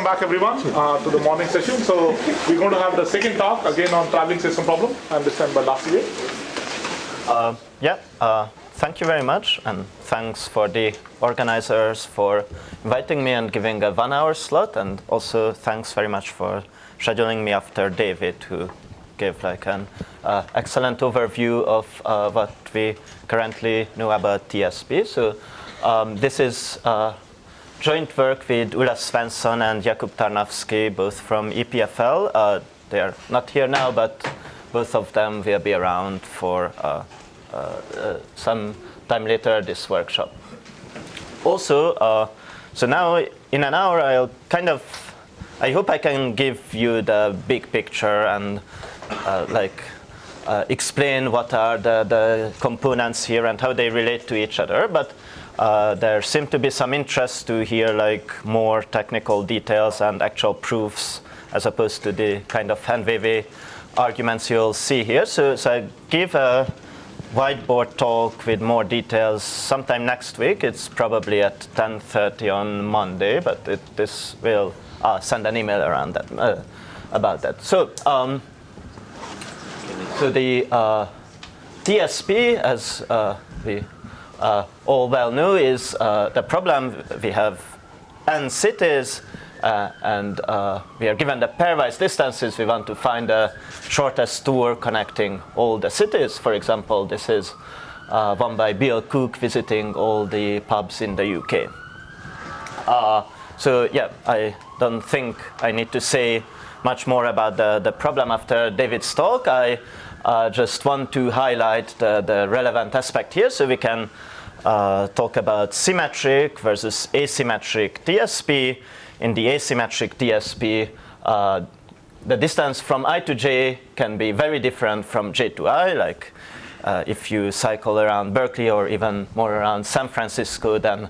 welcome back everyone to the morning session. So we're going to have the second talk again on traveling system problem, and this time by László. Thank you very much, and thanks for the organizers for inviting me and giving a 1 hour slot, and also thanks very much for scheduling me after David, who gave like an excellent overview of what we currently know about TSP. So this is joint work with Ulla Svensson and Jakub Tarnowski, both from EPFL. They are not here now, but both of them will be around for some time later this workshop. Also, so now in an hour I hope I can give you the big picture and explain what are the components here and how they relate to each other. But there seemed to be some interest to hear like more technical details and actual proofs as opposed to the kind of hand-wavy arguments you'll see here. So I give a whiteboard talk with more details sometime next week. It's probably at 10:30 on Monday, but this will send an email around that about that. So the TSP, as we all well know, is the problem. We have n cities, and we are given the pairwise distances. We want to find the shortest tour connecting all the cities. For example, this is one by Bill Cook visiting all the pubs in the UK. So yeah, I don't think I need to say much more about the problem after David's talk. I just want to highlight the relevant aspect here, so we can talk about symmetric versus asymmetric TSP. In the asymmetric TSP, the distance from I to j can be very different from j to I. Like if you cycle around Berkeley or even more around San Francisco, then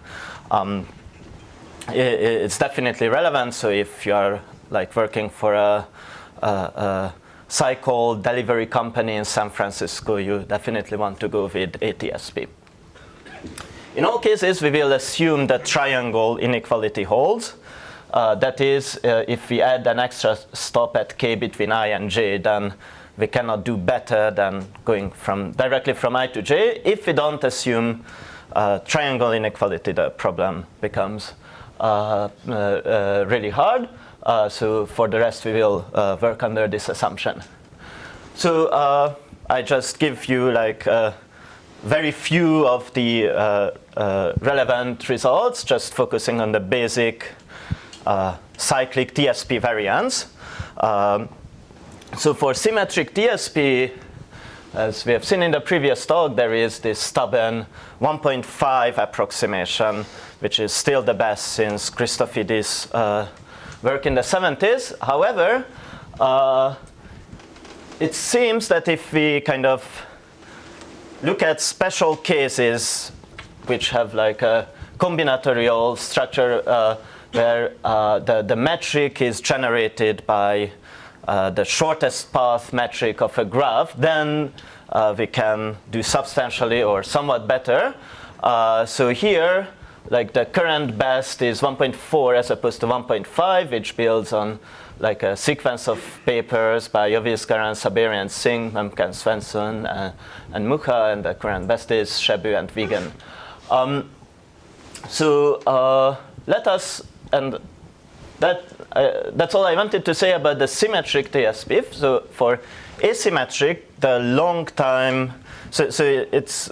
it's definitely relevant. So if you are like working for a cycle delivery company in San Francisco, you definitely want to go with ATSP. In all cases, we will assume that triangle inequality holds. That is, if we add an extra stop at k between I and j, then we cannot do better than going directly from I to j. If we don't assume triangle inequality, the problem becomes really hard. So for the rest, we will work under this assumption. So I just give you like very few of the relevant results, just focusing on the basic cyclic TSP variants. So for symmetric TSP, as we have seen in the previous talk, there is this stubborn 1.5 approximation, which is still the best since Christophidis' work in the 70s. However, it seems that if we kind of look at special cases which have like a combinatorial structure where the metric is generated by the shortest path metric of a graph, then we can do substantially or somewhat better. So here, like the current best is 1.4 as opposed to 1.5, which builds on like a sequence of papers by Jovis, Garan, Saberi, Singh, Memke, Svensson, and Mucha, and the current best is Shebu and Vegan. Let us, and that's all I wanted to say about the symmetric TSP. So for asymmetric, the long time, so it's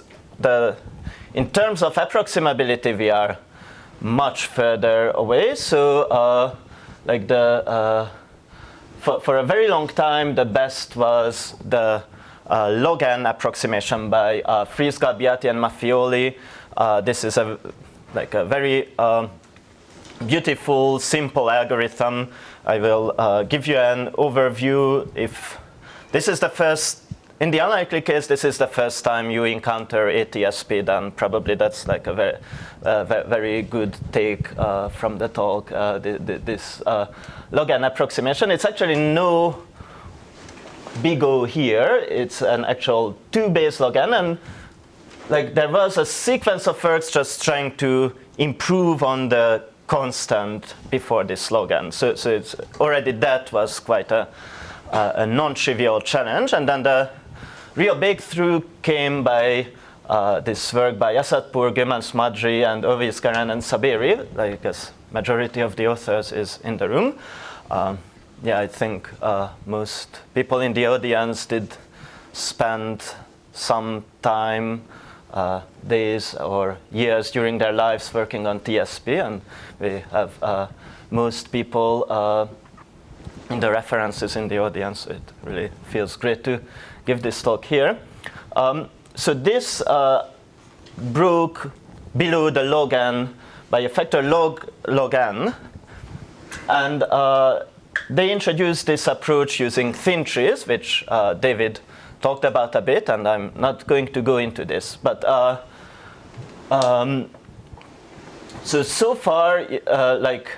in terms of approximability, we are much further away. So like for a very long time, the best was the log n approximation by Frieze, Galbiati, and Maffioli. This is a very beautiful, simple algorithm. I will give you an overview. If this is the first, in the unlikely case, this is the first time you encounter ATSP, then probably that's like a very good take from the talk, this log n approximation. It's actually no big O here. It's an actual 2 base log n, and like there was a sequence of works just trying to improve on the constant before this log n. So it's already that was quite a non-trivial challenge. And then the real breakthrough came by this work by Asadpour, Gömans Madri, and Ovis Garan and Saberi. I guess majority of the authors is in the room. Yeah, I think most people in the audience did spend some time, days or years during their lives working on TSP, and we have most people in the references in the audience. It really feels great to give this talk here. So this broke below the log n by a factor log n, and they introduced this approach using thin trees, which David talked about a bit, and I'm not going to go into this. But so far, like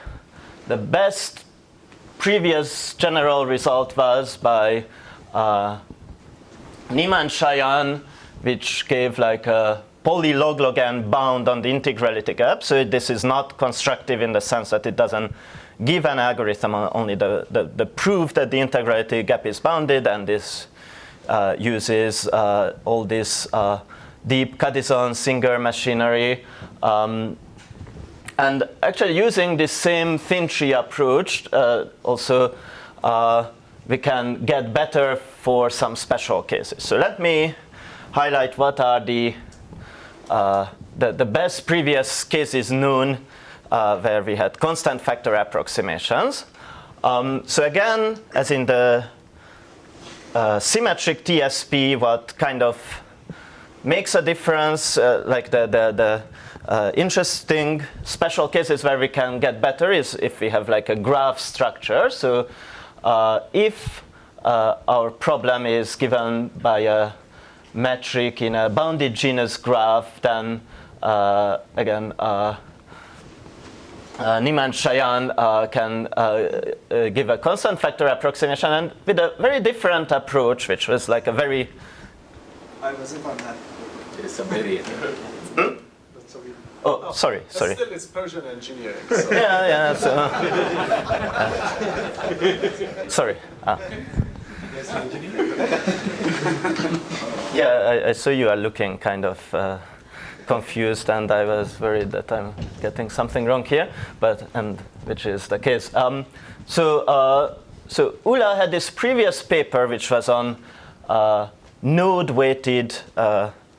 the best previous general result was by Niemann Cheyenne, which gave like a polylog log n bound on the integrality gap. So this is not constructive in the sense that it doesn't give an algorithm, only the proof that the integrality gap is bounded, and this uses all this deep Cadizon Singer machinery. And actually using this same thin tree approach, also we can get better for some special cases. So let me highlight what are the best previous cases known where we had constant factor approximations. So again, as in the symmetric TSP, what kind of makes a difference, like the interesting special cases where we can get better is if we have like a graph structure. So if our problem is given by a metric in a bounded genus graph, then again, Niemann Cheyenne can give a constant factor approximation, and with a very different approach, which was like a very... I was if I'm not... It's a very... Oh, sorry. Still, it's Persian engineering. So. Yeah. So, sorry. Yeah, I saw you are looking kind of confused, and I was worried that I'm getting something wrong here, and which is the case. So Ulla had this previous paper, which was on node-weighted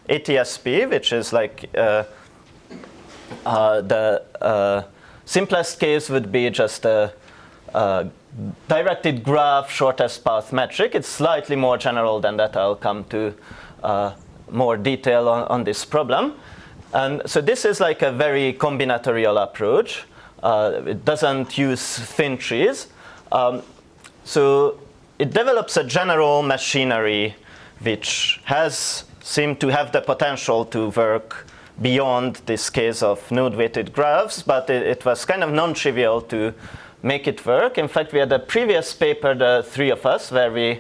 ATSP, which is like the simplest case would be just a directed graph shortest path metric. It's slightly more general than that. I'll come to more detail on this problem. And so this is like a very combinatorial approach. It doesn't use thin trees. So it develops a general machinery which seemed to have the potential to work beyond this case of node-weighted graphs, but it was kind of non-trivial to make it work. In fact, we had a previous paper, the three of us, where we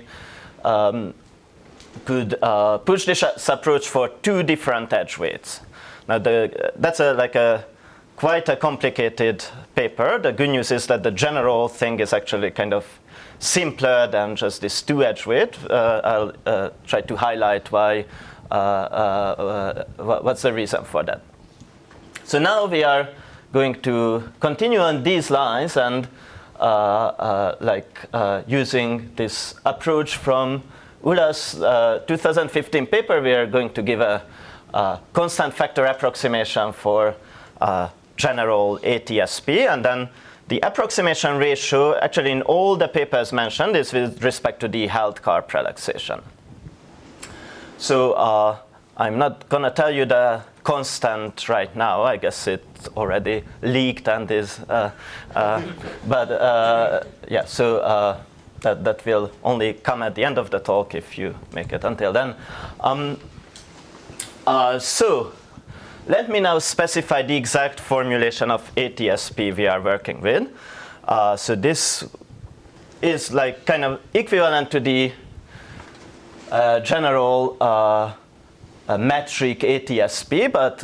could push this approach for 2 different edge weights. Now, that's quite a complicated paper. The good news is that the general thing is actually kind of simpler than just this 2 edge weight. I'll try to highlight why. What's the reason for that? So now we are going to continue on these lines and using this approach from Ulla's 2015 paper. We are going to give a constant factor approximation for general ATSP, and then the approximation ratio, actually in all the papers mentioned, is with respect to the Held-Karp relaxation. So I'm not going to tell you the constant right now. I guess it's already leaked and is, yeah, so that will only come at the end of the talk if you make it until then. So let me now specify the exact formulation of ATSP we are working with. So this is like kind of equivalent to the general metric ATSP, but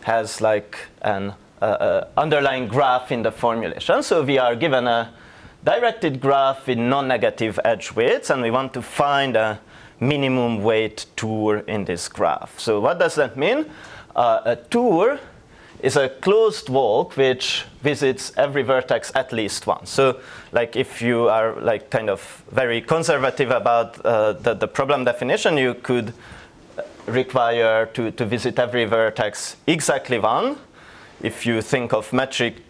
has like an underlying graph in the formulation. So we are given a directed graph with non-negative edge weights, and we want to find a minimum weight tour in this graph. So what does that mean? A tour is a closed walk which visits every vertex at least once. So like if you are like kind of very conservative about the problem definition, you could require to visit every vertex exactly one. If you think of metric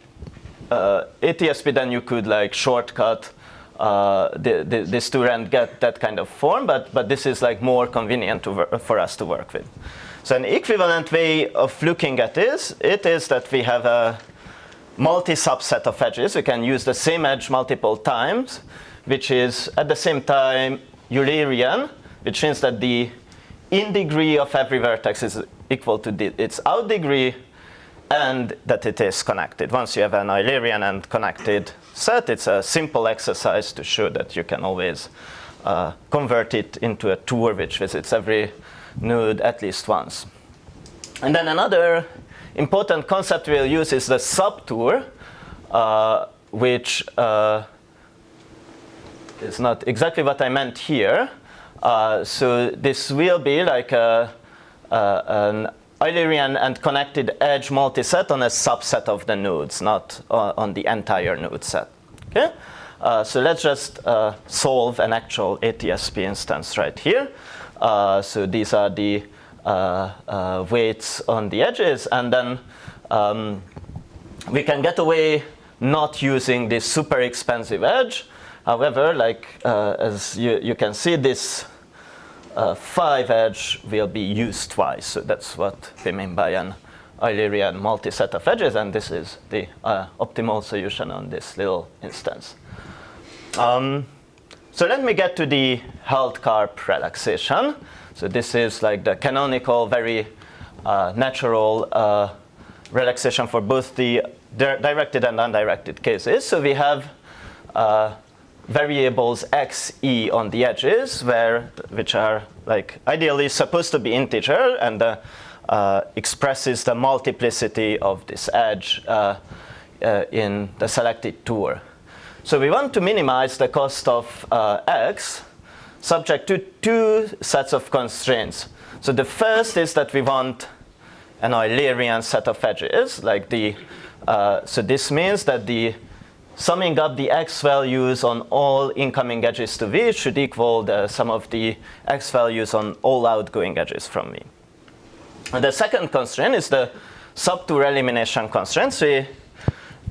ATSP, then you could like shortcut this tour and get that kind of form, but this is like more convenient for us to work with. So an equivalent way of looking at this, it is that we have a multi-subset of edges. We can use the same edge multiple times, which is at the same time Eulerian, which means that the in degree of every vertex is equal to its out degree, and that it is connected. Once you have an Eulerian and connected set, it's a simple exercise to show that you can always convert it into a tour which visits every node at least once. And then another important concept we'll use is the subtour, which is not exactly what I meant here. So this will be like an Eulerian and connected edge multiset on a subset of the nodes, not on the entire node set. Okay? So let's just solve an actual ATSP instance right here. So these are the weights on the edges, and then we can get away not using this super expensive edge. However, like as you can see, this 5 edge will be used twice. So that's what we mean by an Eulerian multi-set of edges, and this is the optimal solution on this little instance. So let me get to the Held-Karp relaxation. So this is like the canonical, very natural relaxation for both the directed and undirected cases. So we have variables x, e on the edges, which are like ideally supposed to be integer, and expresses the multiplicity of this edge in the selected tour. So we want to minimize the cost of x subject to 2 sets of constraints. So the first is that we want an Eulerian set of edges, like so this means that the summing up the x values on all incoming edges to V should equal the sum of the x values on all outgoing edges from V. And the second constraint is the subtour elimination constraint. So we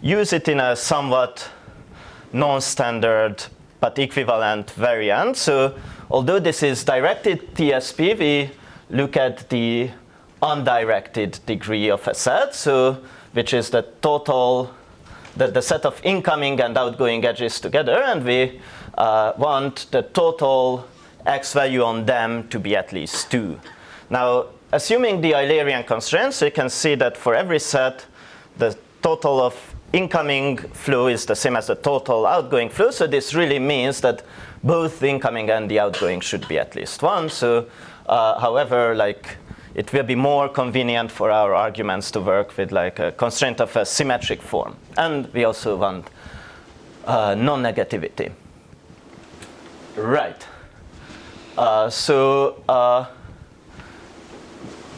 use it in a somewhat non-standard but equivalent variant. So although this is directed TSP, we look at the undirected degree of a set, so which is the total, the set of incoming and outgoing edges together, and we want the total x value on them to be at least 2. Now, assuming the Eulerian constraints, you can see that for every set, the total of incoming flow is the same as the total outgoing flow. So this really means that both the incoming and the outgoing should be at least 1. So, however, like it will be more convenient for our arguments to work with like a constraint of a symmetric form. And we also want non-negativity. Right.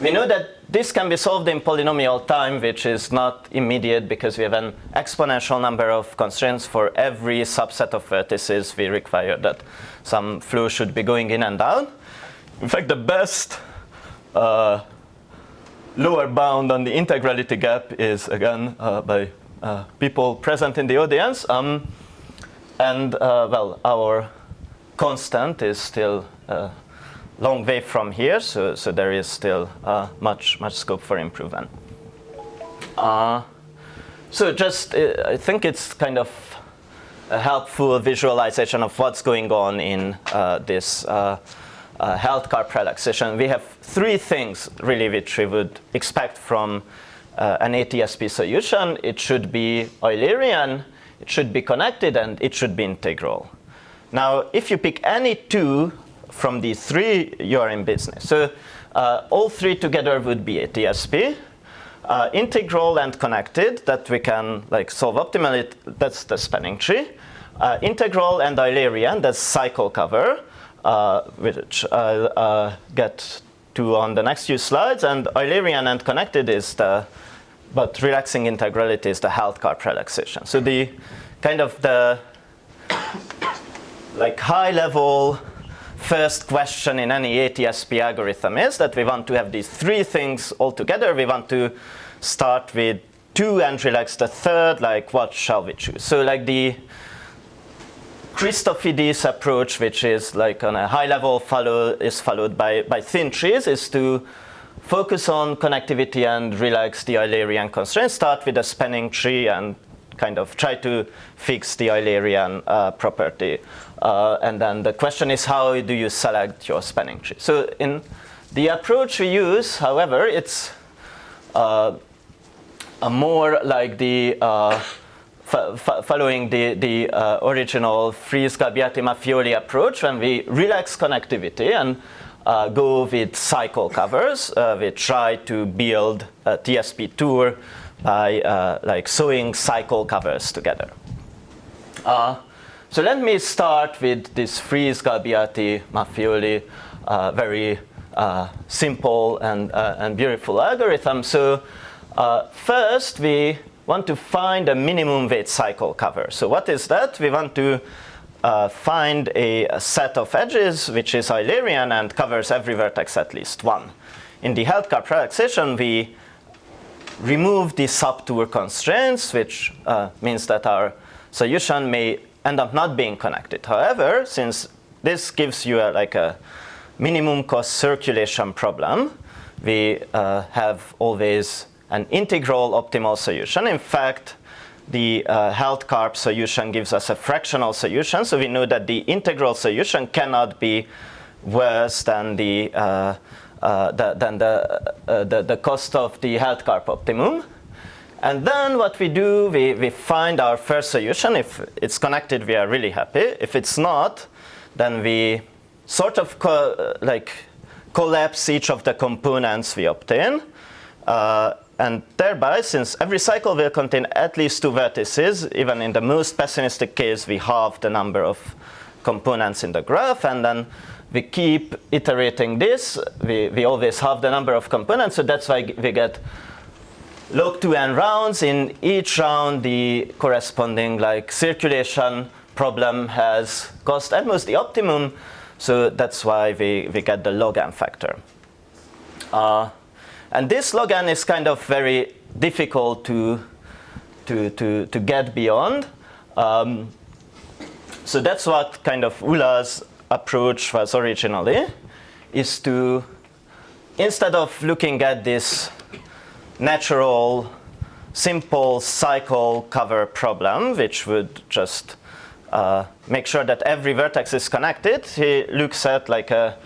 We know that this can be solved in polynomial time, which is not immediate because we have an exponential number of constraints for every subset of vertices. We require that some flow should be going in and out. In fact, the best lower bound on the integrality gap is, again, by people present in the audience. Well, our constant is still long way from here, so there is still much scope for improvement. So just, I think it's kind of a helpful visualization of what's going on in this Held-Karp relaxation. We have 3 things really which we would expect from an ATSP solution. It should be Eulerian, it should be connected, and it should be integral. Now, if you pick any 2 from these 3, you're in business. So all 3 together would be ATSP. integral and connected that we can like solve optimally. That's the spanning tree. Integral and Eulerian, that's cycle cover, which I'll get to on the next few slides. And Eulerian and connected is but relaxing integrality is the Heldkarp relaxation. So the kind of the like high level first question in any ATSP algorithm is that we want to have these three things all together. We want to start with 2 and relax the third, like what shall we choose? So like the Christofides approach, which is like on a high level followed by thin trees, is to focus on connectivity and relax the Eulerian constraints, start with a spanning tree and kind of try to fix the Eulerian property. And then the question is, how do you select your spanning tree? So in the approach we use, however, it's a more like the following the original Frieze Galbiati Maffioli approach, when we relax connectivity and go with cycle covers. We try to build a TSP tour by like sewing cycle covers together. So let me start with this Frieze Galbiati Maffioli, very simple and beautiful algorithm. So first we want to find a minimum weight cycle cover. So what is that? We want to find a set of edges which is Eulerian and covers every vertex at least one. In the Heldkarp relaxation, we remove the subtour constraints, which means that our solution may end up not being connected. However, since this gives you like a minimum cost circulation problem, we have always an integral optimal solution. In fact, the Heldkarp solution gives us a fractional solution, so we know that the integral solution cannot be worse than the cost of the Heldkarp optimum. And then what we do, we find our first solution. If it's connected, we are really happy. If it's not, then we sort of collapse each of the components we obtain. And thereby, since every cycle will contain at least 2 vertices, even in the most pessimistic case, we halve the number of components in the graph, and then we keep iterating this. We always halve the number of components, so that's why we get log 2n rounds. In each round, the corresponding like circulation problem has cost at most the optimum, so that's why we get the log n factor. And this log n is kind of very difficult to get beyond. So that's what kind of Ula's approach was originally, is to, instead of looking at this natural, simple cycle cover problem, which would just make sure that every vertex is connected, he looks at like a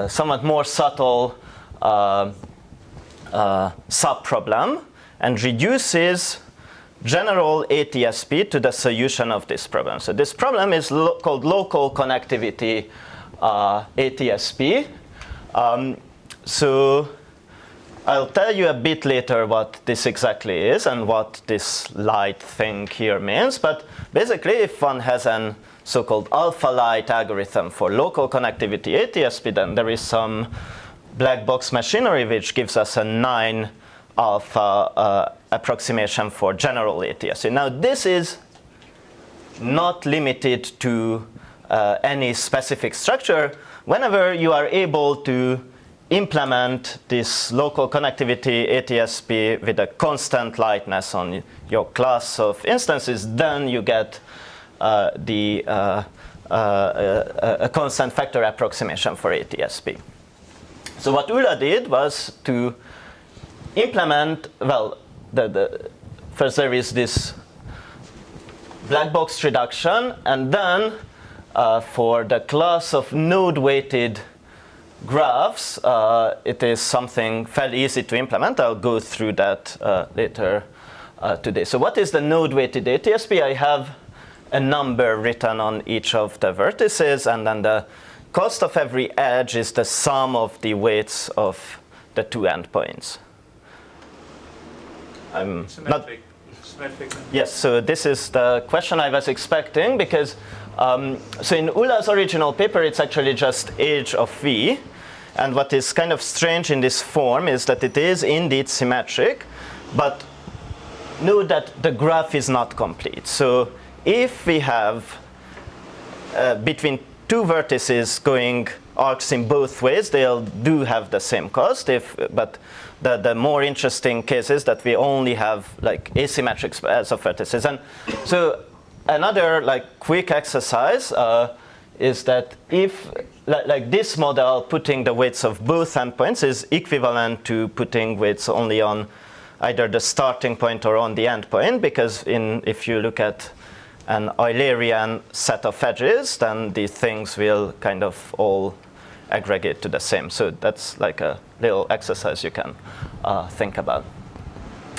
somewhat more subtle sub-problem and reduces general ATSP to the solution of this problem. So this problem is called local connectivity ATSP. So I'll tell you a bit later what this exactly is and what this light thing here means. But basically, if one has an so-called alpha light algorithm for local connectivity ATSP, then there is some black box machinery which gives us a 9 alpha approximation for general ATSP. Now this is not limited to any specific structure. Whenever you are able to implement this local connectivity ATSP with a constant lightness on your class of instances, then you get a constant factor approximation for ATSP. So what Ula did was to implement, well, first there is this black box reduction, and then for the class of node-weighted graphs, it is something fairly easy to implement. I'll go through that later today. So what is the node-weighted ATSP? I have a number written on each of the vertices, and then the cost of every edge is the sum of the weights of the 2 endpoints. I'm Symmetric. Yes, so this is the question I was expecting because, so in Ulla's original paper, it's actually just age of V. And what is kind of strange in this form is that it is indeed symmetric, but note that the graph is not complete. So if we have between two vertices going arcs in both ways, they'll do have the same cost. But the more interesting case is that we only have like asymmetric pairs of vertices. And so another like quick exercise is that if like this model, putting the weights of both endpoints is equivalent to putting weights only on either the starting point or on the endpoint, because if you look at an Eulerian set of edges, then these things will kind of all aggregate to the same. So that's like a little exercise you can think about.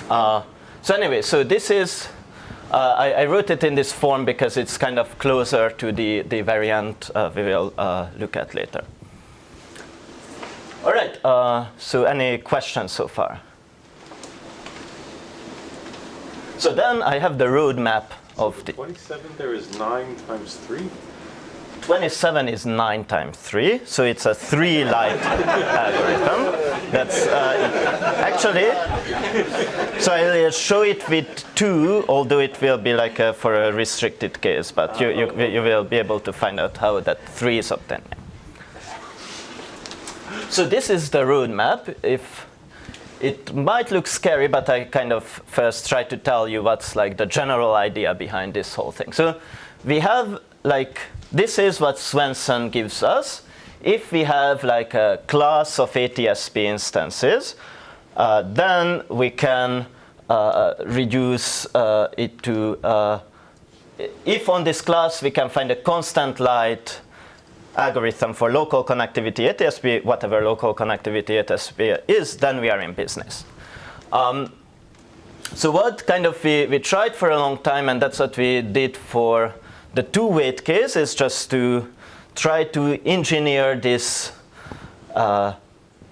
So anyway, so this is, I wrote it in this form because it's kind of closer to the variant we will look at later. All right, so any questions so far? So then I have the roadmap of the 27 there is 9 times 3? 27 is 9 times 3, so it's a 3 light algorithm. That's actually, so I'll show it with 2, although it will be like for a restricted case, but you will be able to find out how that 3 is obtained. So this is the roadmap. It might look scary, but I kind of first try to tell you what's like the general idea behind this whole thing. So we have like, this is what Svensson gives us. If we have like a class of ATSP instances, then we can reduce it to, if on this class we can find a constant light algorithm for local connectivity ATSP, whatever local connectivity ATSP is, then we are in business. So what kind of we tried for a long time, and that's what we did for the two-weight case, is just to try to engineer this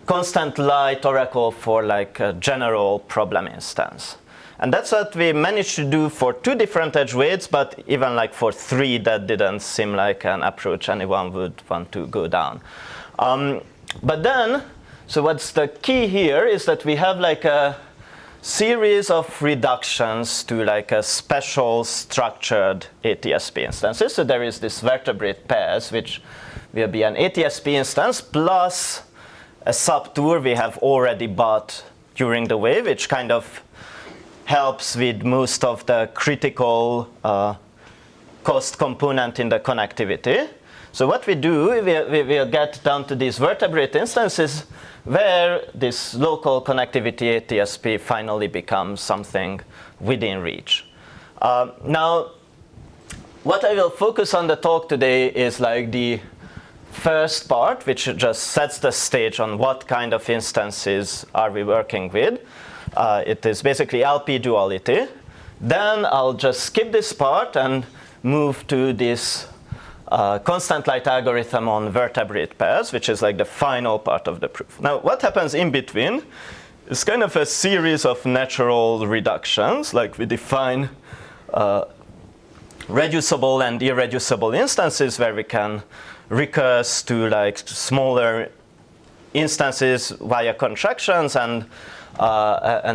constant light oracle for like a general problem instance. And that's what we managed to do for 2 different edge weights, but even like for 3, that didn't seem like an approach anyone would want to go down. But then, so what's the key here is that we have like a series of reductions to like a special structured ATSP instances. So there is this vertebrate pairs, which will be an ATSP instance plus a subtour we have already bought during the wave, which kind of helps with most of the critical cost component in the connectivity. So what we do, we'll get down to these vertebrate instances where this local connectivity ATSP finally becomes something within reach. Now, what I will focus on the talk today is like the first part, which just sets the stage on what kind of instances are we working with. It is basically LP duality. Then I'll just skip this part and move to this constant light algorithm on vertebrate pairs, which is like the final part of the proof. Now, what happens in between is kind of a series of natural reductions. Like we define reducible and irreducible instances where we can recurse to like smaller instances via contractions and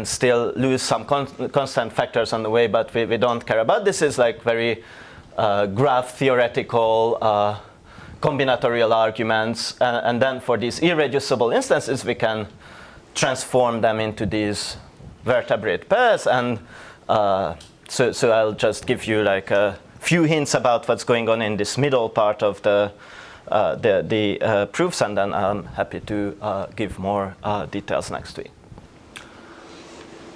still lose some constant factors on the way, but we don't care about. This is like very graph theoretical combinatorial arguments. And then for these irreducible instances, we can transform them into these vertebrate pairs. And so I'll just give you like a few hints about what's going on in this middle part of the proofs, and then I'm happy to give more details next week.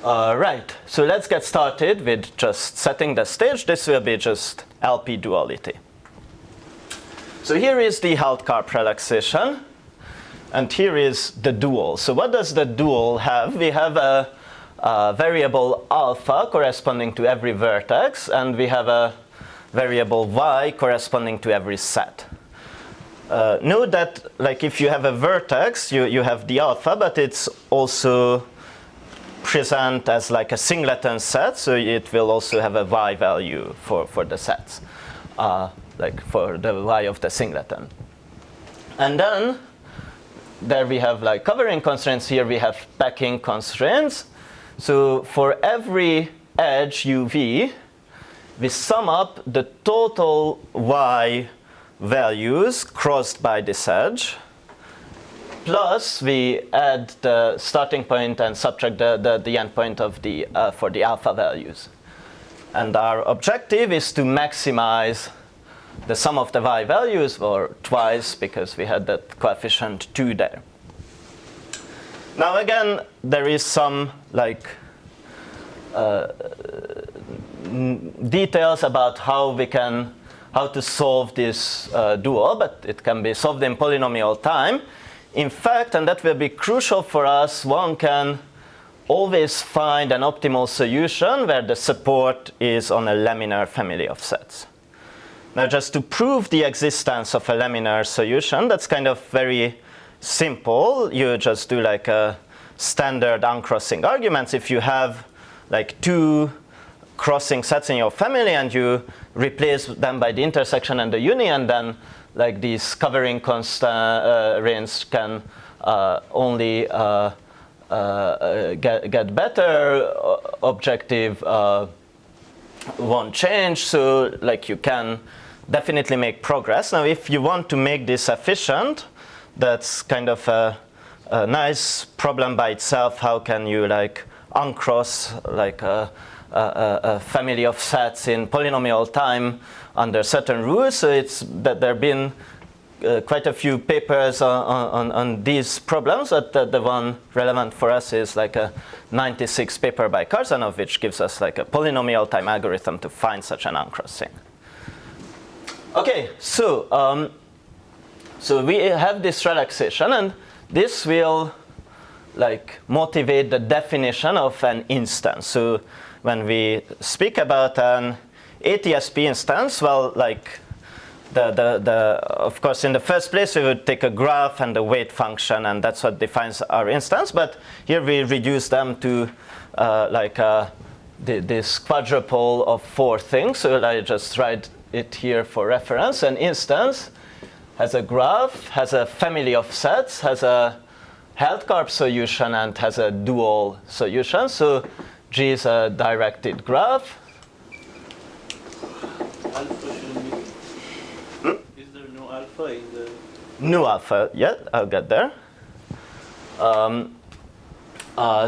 Right, so let's get started with just setting the stage. This will be just LP duality. So here is the Held-Karp relaxation, and here is the dual. So what does the dual have? We have a variable alpha corresponding to every vertex, and we have a variable y corresponding to every set. Note that like if you have a vertex, you have the alpha, but it's also present as like a singleton set, so it will also have a y value for the sets, like for the y of the singleton. And then there we have like covering constraints. Here we have packing constraints. So for every edge uv, we sum up the total y values crossed by this edge, plus we add the starting point and subtract the endpoint of the for the alpha values. And our objective is to maximize the sum of the y values, or twice, because we had that coefficient 2 there. Now again, there is some like details about how to solve this dual, but it can be solved in polynomial time. In fact, and that will be crucial for us, one can always find an optimal solution where the support is on a laminar family of sets. Now, just to prove the existence of a laminar solution, that's kind of very simple. You just do like a standard uncrossing arguments. If you have like two crossing sets in your family and you replace them by the intersection and the union, then like these covering constraints can only get better. Objective won't change, so like you can definitely make progress. Now, if you want to make this efficient, that's kind of a nice problem by itself. How can you like uncross like a family of sets in polynomial time under certain rules? So it's that there have been quite a few papers on these problems, but the one relevant for us is like a 96 paper by Karzanov, which gives us like a polynomial time algorithm to find such an uncrossing. Okay, so we have this relaxation, and this will like motivate the definition of an instance. So when we speak about an ATSP instance, well, like of course, in the first place, we would take a graph and a weight function, and that's what defines our instance. But here we reduce them to this quadruple of 4 things. So I just write it here for reference. An instance has a graph, has a family of sets, has a Held-Karp solution, and has a dual solution. So G is a directed graph. Alpha shouldn't be. Is there no alpha in the? No alpha yet. I'll get there.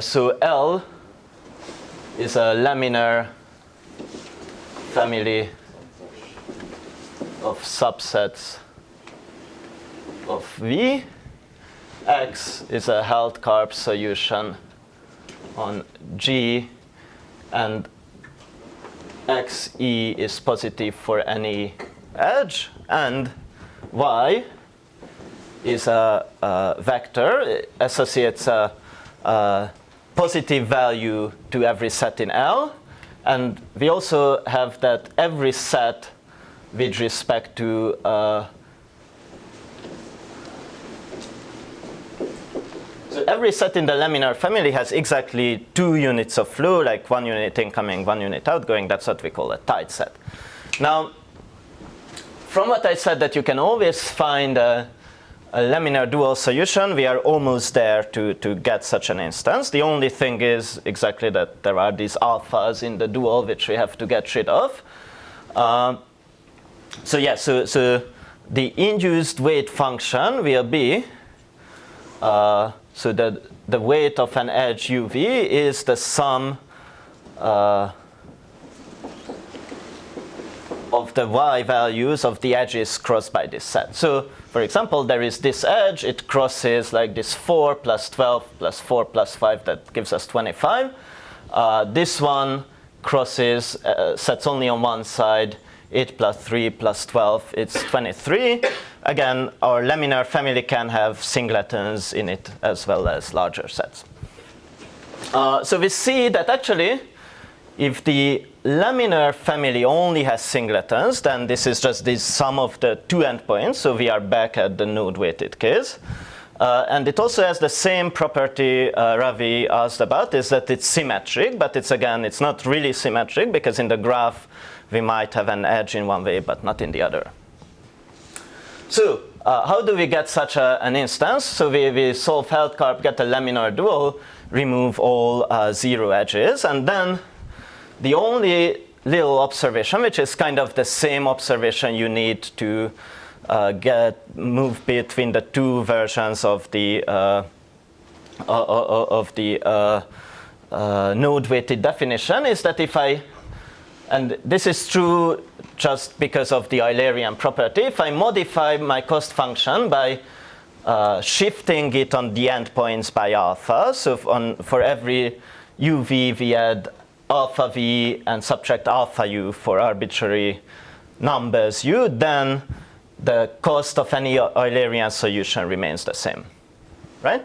So L is a laminar family of subsets of V. X is a Held-Karp solution on G, and XE is positive for any edge, and Y is a vector, associates a positive value to every set in L, and we also have that every set with respect to so every set in the laminar family has exactly 2 units of flow, like 1 unit incoming, 1 unit outgoing. That's what we call a tight set. Now, from what I said that you can always find a laminar dual solution, we are almost there to get such an instance. The only thing is exactly that there are these alphas in the dual which we have to get rid of. So the induced weight function will be so that the weight of an edge uv is the sum of the y values of the edges crossed by this set. So for example, there is this edge, it crosses like this 4 plus 12 plus 4 plus 5, that gives us 25. This one crosses sets only on one side, 8 plus 3 plus 12, it's 23. Again, our laminar family can have singletons in it as well as larger sets. So we see that actually, if the laminar family only has singletons, then this is just the sum of the 2 endpoints. So we are back at the node-weighted case. And it also has the same property Ravi asked about, is that it's symmetric, but it's not really symmetric because in the graph we might have an edge in one way but not in the other. So how do we get such an instance? So we solve Feldkarp, get a laminar dual, remove all 0 edges, and then the only little observation, which is kind of the same observation you need to move between the two versions of the node-weighted definition, is that if I, and this is true just because of the Eulerian property, if I modify my cost function by shifting it on the endpoints by alpha, so for every uv we add alpha v and subtract alpha u for arbitrary numbers u, then the cost of any Eulerian solution remains the same, right?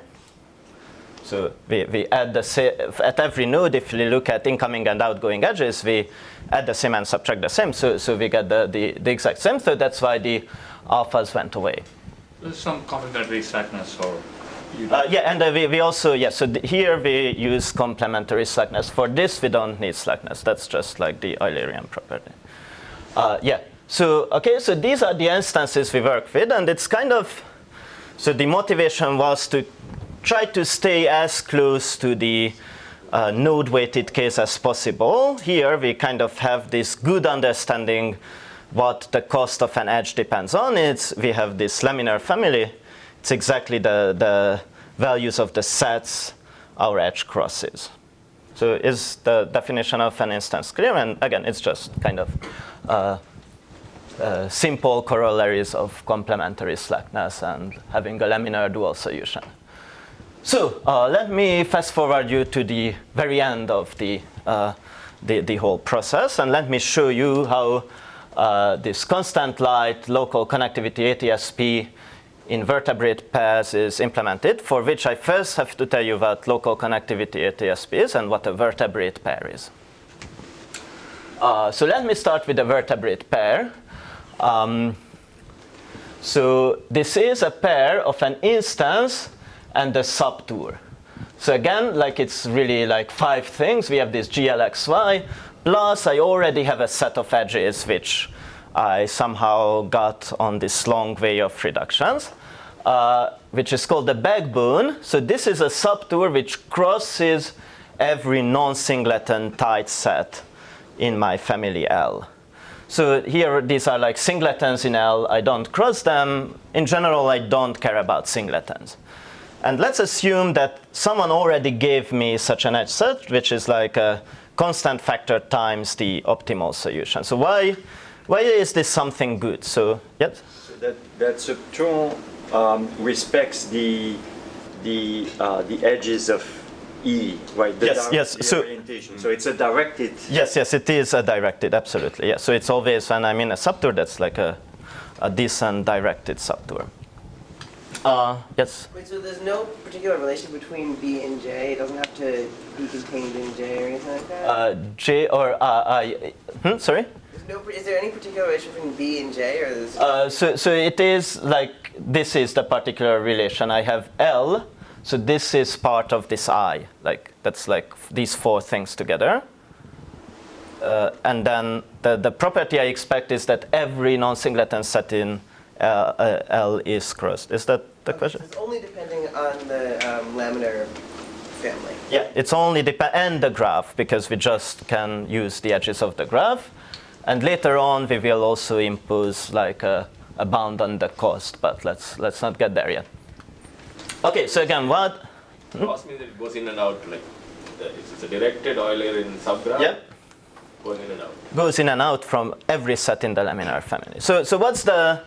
So we add at every node, if we look at incoming and outgoing edges, we add the same and subtract the same, so we get the exact same. So that's why the alphas went away. There's some complementary slackness, or yeah, and we also, yeah, so here we use complementary slackness. For this, we don't need slackness. That's just like the Eulerian property. Yeah, so, okay, so these are the instances we work with, and it's kind of, so the motivation was to try to stay as close to the node-weighted case as possible. Here, we kind of have this good understanding what the cost of an edge depends on. We have this laminar family. It's exactly the values of the sets our edge crosses. So is the definition of an instance clear? And again, it's just kind of simple corollaries of complementary slackness and having a laminar dual solution. So let me fast forward you to the very end of the whole process, and let me show you how this constant light local connectivity ATSP in vertebrate pairs is implemented, for which I first have to tell you what local connectivity ATSP is and what a vertebrate pair is. So let me start with a vertebrate pair. So this is a pair of an instance and a subtour. So again, like it's really like 5 things. We have this GLXY, plus I already have a set of edges which I somehow got on this long way of reductions, which is called the backbone. So this is a subtour which crosses every non-singleton tight set in my family L. So here, these are like singletons in L. I don't cross them. In general, I don't care about singletons. And let's assume that someone already gave me such an edge set, which is like a constant factor times the optimal solution. So why is this something good? So yes. So that subtour respects the edges of E, right? Yes. Orientation. So it's a directed. Yes, it is a directed, absolutely. Yeah. So it's always when I'm in a subtour that's like a decent directed subtour. Yes. Wait, so there's no particular relation between B and J? It doesn't have to be contained in J or anything like that? J or I? Sorry. Is there any particular relation between B and J, or is so it is like this is the particular relation. I have L, so this is part of this I. Like that's like these 4 things together. And then the property I expect is that every non-singleton set in L is crossed. Is that the question? It's only depending on the laminar family. Yeah, it's only and the graph, because we just can use the edges of the graph. And later on, we will also impose like a bound on the cost, but let's not get there yet. Okay, so again, what? Cost means that it goes in and out, like it's a directed Eulerian subgraph. Yeah. Going in and out. Goes in and out from every set in the laminar family. So what's the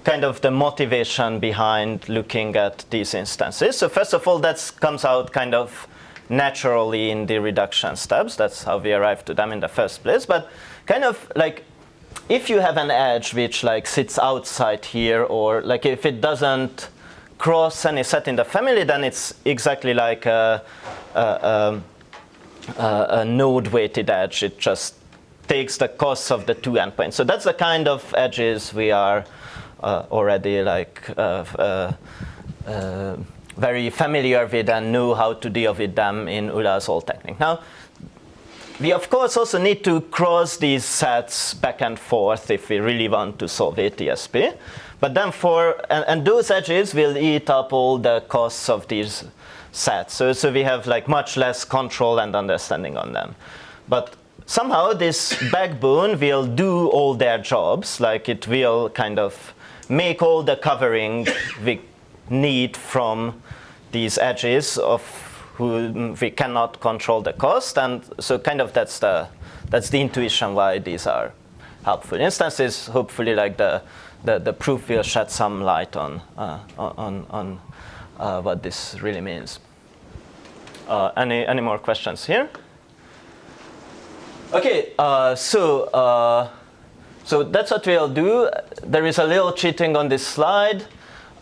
kind of the motivation behind looking at these instances? So first of all, that comes out kind of naturally in the reduction steps. That's how we arrived to them in the first place. But kind of like if you have an edge which like sits outside here, or like if it doesn't cross any set in the family, then it's exactly like a node-weighted edge. It just takes the costs of the 2 endpoints. So that's the kind of edges we are already like very familiar with and know how to deal with them in Euler's old technique. Now, we of course also need to cross these sets back and forth if we really want to solve ATSP. But then and those edges will eat up all the costs of these sets. So we have like much less control and understanding on them. But somehow this backbone will do all their jobs, like it will kind of make all the covering we need from these edges of who we cannot control the cost, and so kind of that's the intuition why these are helpful instances. Hopefully, like the proof will shed some light on what this really means. Any more questions here? Okay, so that's what we'll do. There is a little cheating on this slide,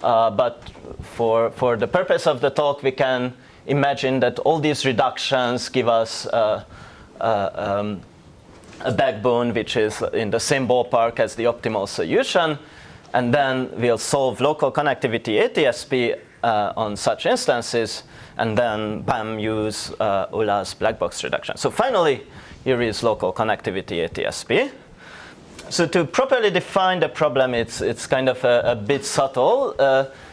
but for the purpose of the talk, we can imagine that all these reductions give us a backbone which is in the same ballpark as the optimal solution, and then we'll solve local connectivity ATSP on such instances, and then bam, use Euler's black box reduction. So finally, here is local connectivity ATSP. So to properly define the problem, it's kind of a bit subtle.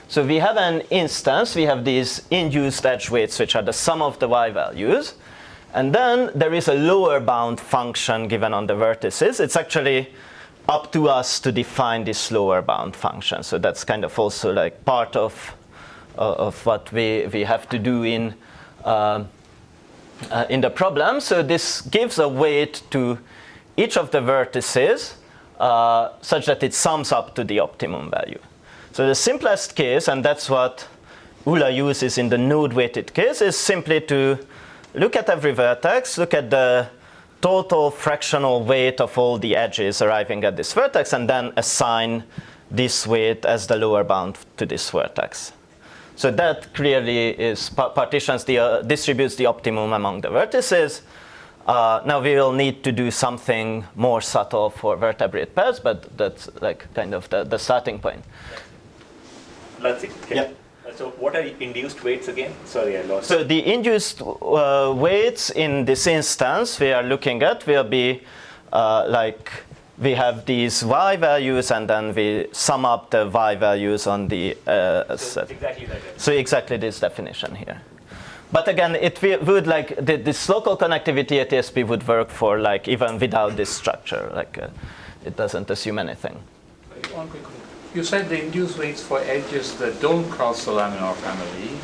So we have an instance, we have these induced edge weights, which are the sum of the y values. And then there is a lower bound function given on the vertices. It's actually up to us to define this lower bound function. So that's kind of also like part of what we have to do in the problem. So this gives a weight to each of the vertices such that it sums up to the optimum value. So the simplest case, and that's what Euler uses in the node-weighted case, is simply to look at every vertex, look at the total fractional weight of all the edges arriving at this vertex, and then assign this weight as the lower bound to this vertex. So that clearly is distributes the optimum among the vertices. Now we will need to do something more subtle for vertebrate pairs, but that's like kind of the starting point. Let's see. Okay. Yeah. So what are induced weights again? Sorry, I lost. So the induced weights in this instance we are looking at will be like we have these y values, and then we sum up the y values on the set. Exactly that. So exactly this definition here. But again, it would like this local connectivity ATSP would work for like even without this structure. Like it doesn't assume anything. One quick one. You said the induced weights for edges that don't cross the laminar family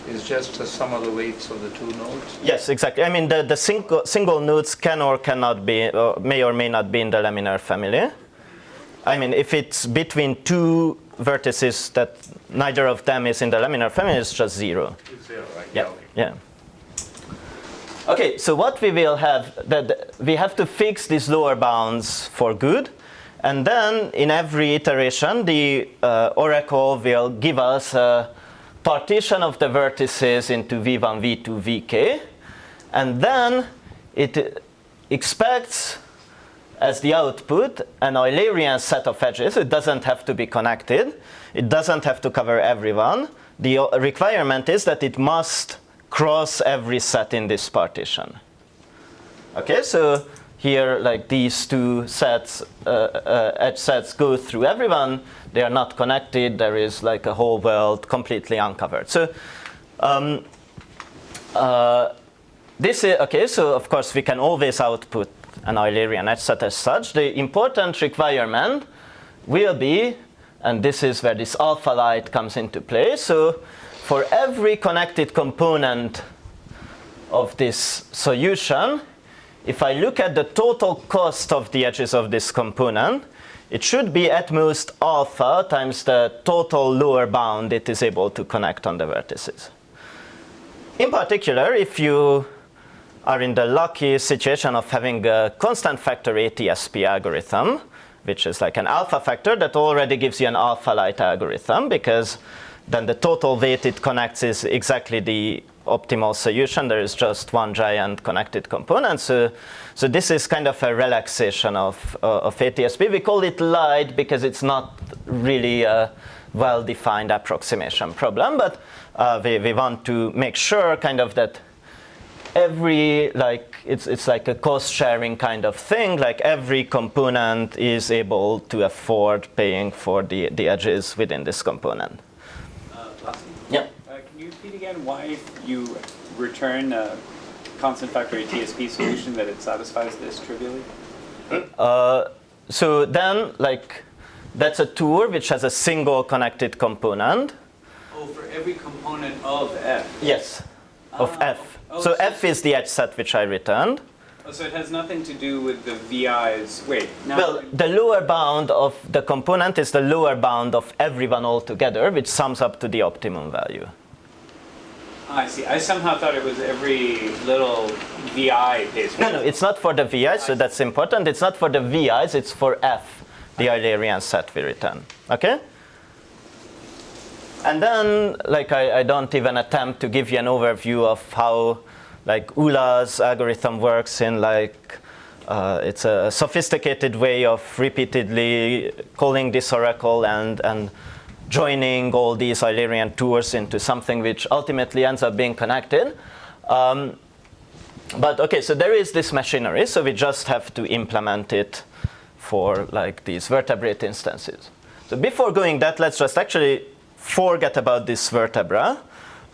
is just the sum of the weights of the two nodes? Yes, exactly. I mean, the single nodes can or cannot be, or may not be in the laminar family. I mean, if it's between two vertices that neither of them is in the laminar family, it's just zero. It's zero, right? Yeah, Okay. yeah. Okay, so what we will have, we have to fix these lower bounds for good. And then in every iteration, the oracle will give us a partition of the vertices into V1, V2, Vk. And then it expects as the output an Eulerian set of edges. It doesn't have to be connected. It doesn't have to cover everyone. The requirement is that it must cross every set in this partition. Okay, so here, like these two sets, edge sets go through everyone. They are not connected. There is like a whole world completely uncovered. So this is, okay, so of course we can always output an Eulerian edge set as such. The important requirement will be, and this is where this alpha light comes into play. So for every connected component of this solution, if I look at the total cost of the edges of this component, it should be at most alpha times the total lower bound it is able to connect on the vertices. In particular, if you are in the lucky situation of having a constant factor ATSP algorithm, which is like an alpha factor that already gives you an alpha light algorithm, because then the total weight it connects is exactly the optimal solution. There is just one giant connected component. So this is kind of a relaxation of ATSP. We call it light because it's not really well-defined approximation problem, but we want to make sure kind of that every, like, it's like a cost-sharing kind of thing, like every component is able to afford paying for the edges within this component. Yeah. Can you repeat again why you return a constant factor ATSP solution that it satisfies this trivially? So then, like, that's a tour which has a single connected component. Oh, for every component of F? Yes, of F. Oh, so F is the edge set which I returned. Oh, so it has nothing to do with the VI's. Wait, now. Well, the lower bound of the component is the lower bound of everyone altogether, which sums up to the optimum value. I see. I somehow thought it was every little VI pays for. No, it's not for the VIs, so that's important. It's not for the VIs, it's for F, the Eulerian set we return. Okay? And then, like, I don't even attempt to give you an overview of how, like, Ula's algorithm works in, like, it's a sophisticated way of repeatedly calling this oracle and joining all these Eulerian tours into something which ultimately ends up being connected. But okay, so there is this machinery, so we just have to implement it for, like, these vertebrate instances. So before going that, let's just actually forget about this vertebra,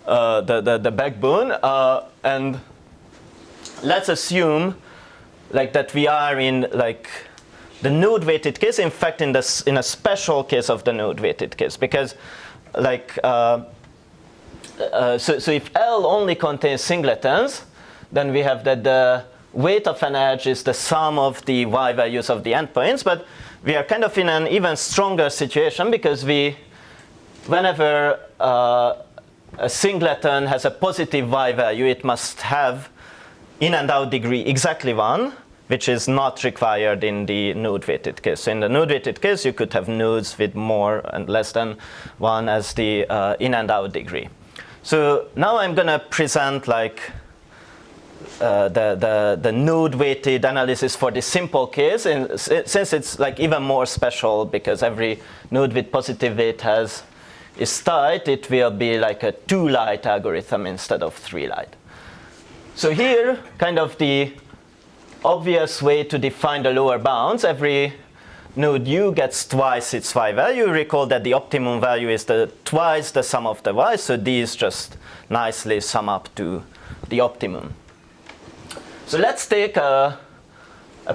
the backbone, and let's assume, like, that we are in, like, the node-weighted case, in fact, in a special case of the node-weighted case, because, like, so if L only contains singletons, then we have that the weight of an edge is the sum of the y values of the endpoints, but we are kind of in an even stronger situation because whenever a singleton has a positive y value, it must have in and out degree exactly 1, which is not required in the node-weighted case. So in the node-weighted case, you could have nodes with more and less than 1 as the in and out degree. So now I'm going to present, like, the node-weighted analysis for the simple case, and since it's, like, even more special because every node with positive weight is tight, it will be like a 2-light algorithm instead of 3-light. So here, kind of the obvious way to define the lower bounds, every node U gets twice its y value. Recall that the optimum value is twice the sum of the y, so these just nicely sum up to the optimum. So let's take a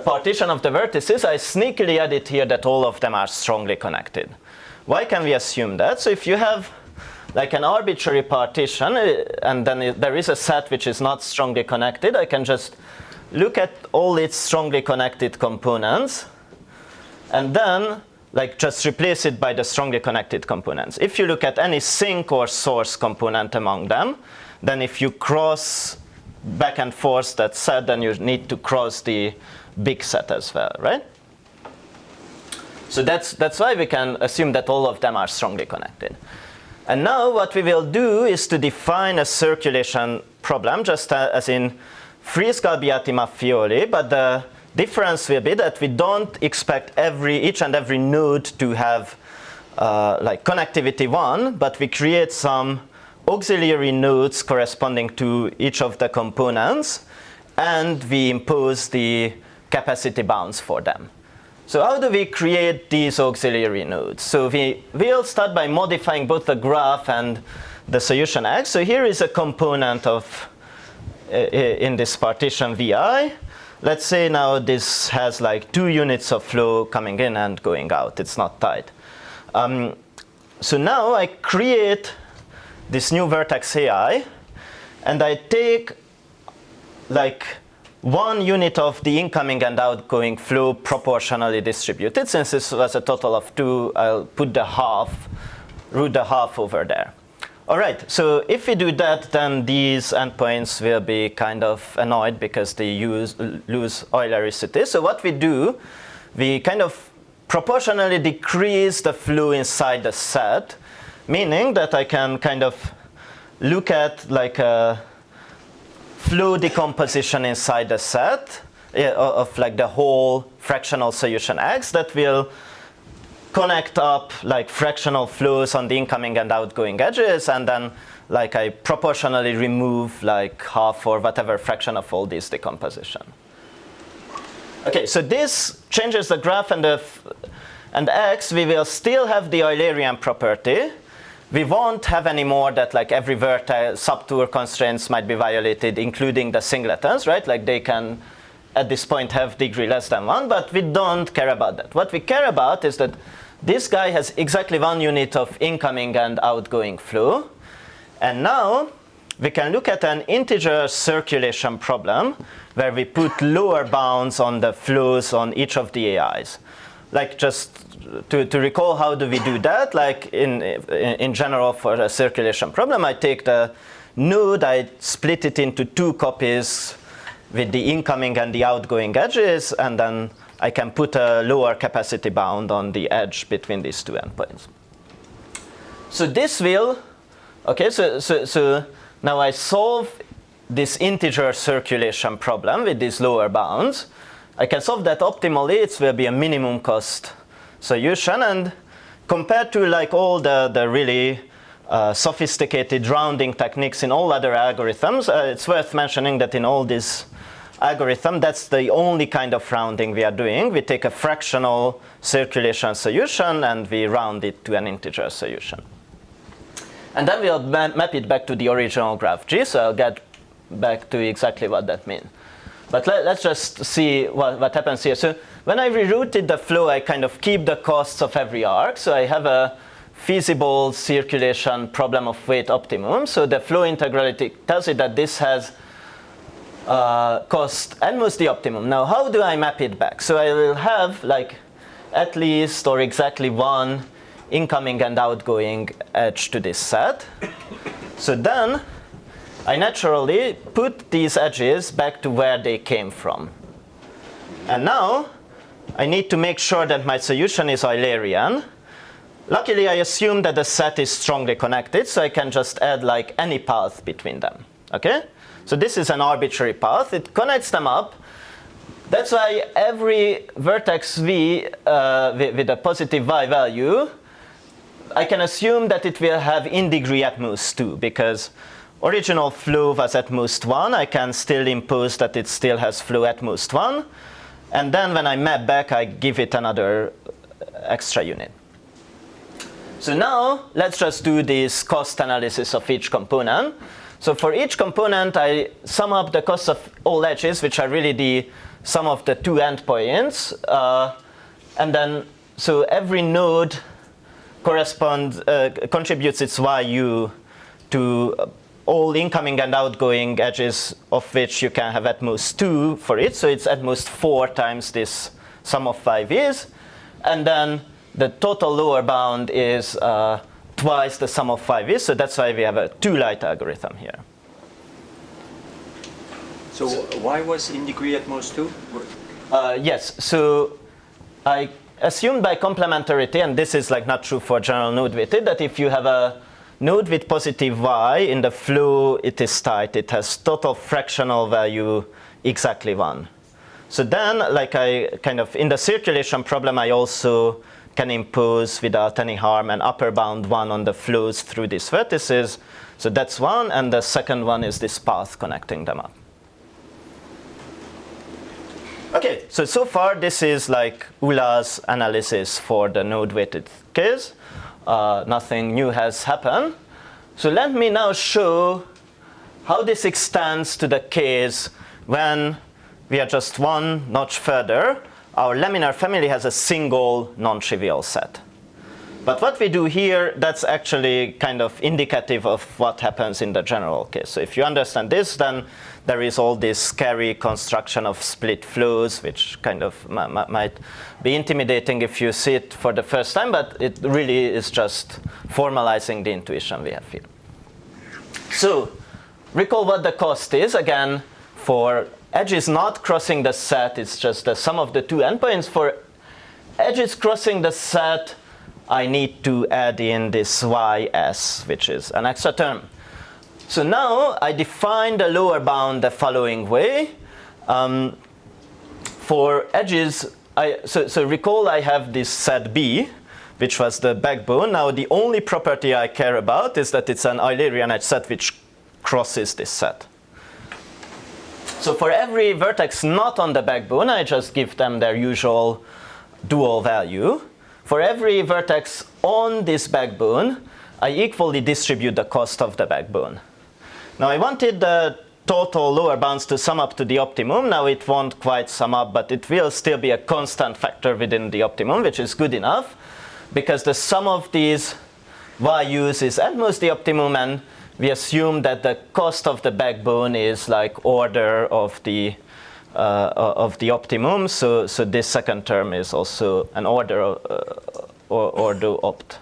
partition of the vertices. I sneakily added here that all of them are strongly connected. Why can we assume that? So if you have, like, an arbitrary partition, and then there is a set which is not strongly connected, I can just look at all its strongly connected components, and then, like, just replace it by the strongly connected components. If you look at any sink or source component among them, then if you cross back and forth that set, then you need to cross the big set as well, right? So that's why we can assume that all of them are strongly connected. And now what we will do is to define a circulation problem, just as in Frieze Galbiati Maffioli, but the difference will be that we don't expect each and every node to have like connectivity 1, but we create some auxiliary nodes corresponding to each of the components, and we impose the capacity bounds for them. So how do we create these auxiliary nodes? So we'll start by modifying both the graph and the solution X. So here is a component of in this partition VI. Let's say now this has like 2 units of flow coming in and going out. It's not tight. So now I create this new vertex AI, and I take like 1 unit of the incoming and outgoing flow proportionally distributed. Since this was a total of 2, I'll put the half, root the half over there. All right, so if we do that, then these endpoints will be kind of annoyed because they lose Eulericity. So what we do, we kind of proportionally decrease the flow inside the set, meaning that I can kind of look at like a flow decomposition inside the set of like the whole fractional solution X that will connect up like fractional flows on the incoming and outgoing edges, and then like I proportionally remove like half or whatever fraction of all this decomposition. Okay, so this changes the graph, and X, we will still have the Eulerian property. We won't have any more that like every vertex subtour constraints might be violated, including the singletons, right? Like they can, at this point, have degree less than 1, but we don't care about that. What we care about is that this guy has exactly 1 unit of incoming and outgoing flow. And now we can look at an integer circulation problem where we put lower bounds on the flows on each of the AIs. Like just to recall, how do we do that? Like in general for a circulation problem, I take the node, I split it into 2 copies with the incoming and the outgoing edges, and then I can put a lower capacity bound on the edge between these 2 endpoints. So this will, okay, so now I solve this integer circulation problem with these lower bounds. I can solve that optimally. It will be a minimum cost solution, and compared to like all the really sophisticated rounding techniques in all other algorithms, it's worth mentioning that in all these algorithm, that's the only kind of rounding we are doing. We take a fractional circulation solution and we round it to an integer solution. And then we'll map it back to the original graph G, so I'll get back to exactly what that means. But let's just see what happens here. So when I rerouted the flow, I kind of keep the costs of every arc. So I have a feasible circulation problem of weight optimum. So the flow integrality tells you that this has cost almost the optimum. Now, how do I map it back? So I will have like at least or exactly 1 incoming and outgoing edge to this set. So then I naturally put these edges back to where they came from. And now I need to make sure that my solution is Eulerian. Luckily, I assume that the set is strongly connected, so I can just add like any path between them. Okay? So this is an arbitrary path. It connects them up. That's why every vertex V with a positive Y value, I can assume that it will have in degree at most 2, because original flow was at most 1. I can still impose that it still has flow at most 1. And then when I map back, I give it another extra unit. So now let's just do this cost analysis of each component. So for each component, I sum up the costs of all edges, which are really the sum of the 2 endpoints. And then, so every node contributes its YU to all incoming and outgoing edges, of which you can have at most 2 for it. So it's at most 4 times this sum of 5's. And then the total lower bound is twice the sum of 5's. So that's why we have a 2-light algorithm here. So why was in degree at most 2? Yes. So I assumed by complementarity, and this is like not true for general node weighted, that if you have a node with positive Y in the flow, it is tight. It has total fractional value exactly 1. So then, like I kind of in the circulation problem, I also can impose without any harm an upper bound 1 on the flows through these vertices. So that's 1, and the second one is this path connecting them up. Okay, so far this is like Ula's analysis for the node weighted case. Nothing new has happened. So let me now show how this extends to the case when we are just 1 notch further. Our laminar family has a single non-trivial set. But what we do here, that's actually kind of indicative of what happens in the general case. So if you understand this, then there is all this scary construction of split flows, which kind of might be intimidating if you see it for the first time, but it really is just formalizing the intuition we have here. So recall what the cost is. Again, for edges not crossing the set, it's just the sum of the 2 endpoints. For edges crossing the set, I need to add in this ys, which is an extra term. So now I define the lower bound the following way. For edges, so recall I have this set B, which was the backbone. Now the only property I care about is that it's an Eulerian edge set which crosses this set. So for every vertex not on the backbone, I just give them their usual dual value. For every vertex on this backbone, I equally distribute the cost of the backbone. Now I wanted the total lower bounds to sum up to the optimum. Now it won't quite sum up, but it will still be a constant factor within the optimum, which is good enough, because the sum of these values is at most the optimum, and we assume that the cost of the backbone is like order of the optimum. So this second term is also an order ordo opt.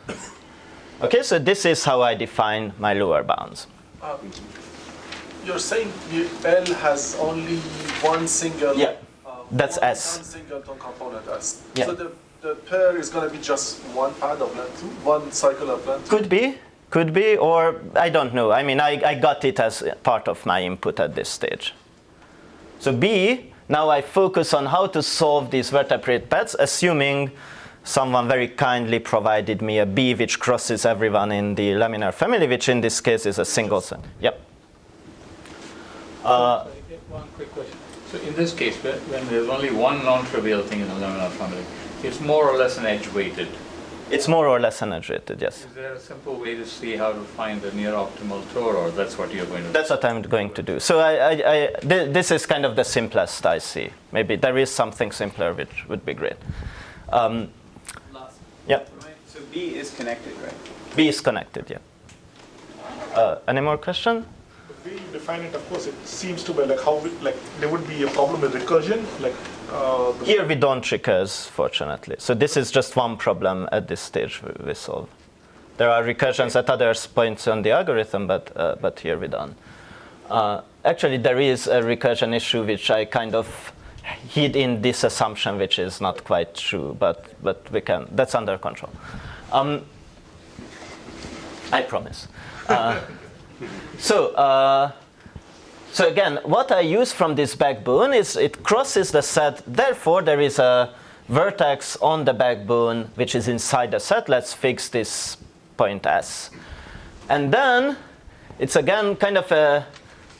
Okay, so this is how I define my lower bounds. You're saying L has only one single. Yeah, that's one S. Non-singleton component S. Yeah. So the pair is going to be just one pad of length 2, one cycle of length 2. Could be, or I don't know. I mean, I got it as part of my input at this stage. So B, now I focus on how to solve these vertebrate paths, assuming someone very kindly provided me a B which crosses everyone in the laminar family, which in this case is a single set. Yep. One quick question. So in this case, when there's only one non-trivial thing in the laminar family, it's more or less an edge-weighted. It's more or less an edge-weighted, yes. Is there a simple way to see how to find the near optimal Tor, or that's what you're going to do? That's what I'm going to do. So this is kind of the simplest I see. Maybe there is something simpler which would be great. Yeah. So B is connected, right? B is connected, yeah. Any more question? The way you define it, of course, it seems to be like how there would be a problem with recursion. Here we don't recurse, fortunately. So this is just one problem at this stage we solve. There are recursions at other points on the algorithm, but here we don't. Actually, there is a recursion issue which I kind of hid in this assumption, which is not quite true, but we can. That's under control. I promise. So again, what I use from this backbone is it crosses the set. Therefore, there is a vertex on the backbone which is inside the set. Let's fix this point S. And then it's again kind of a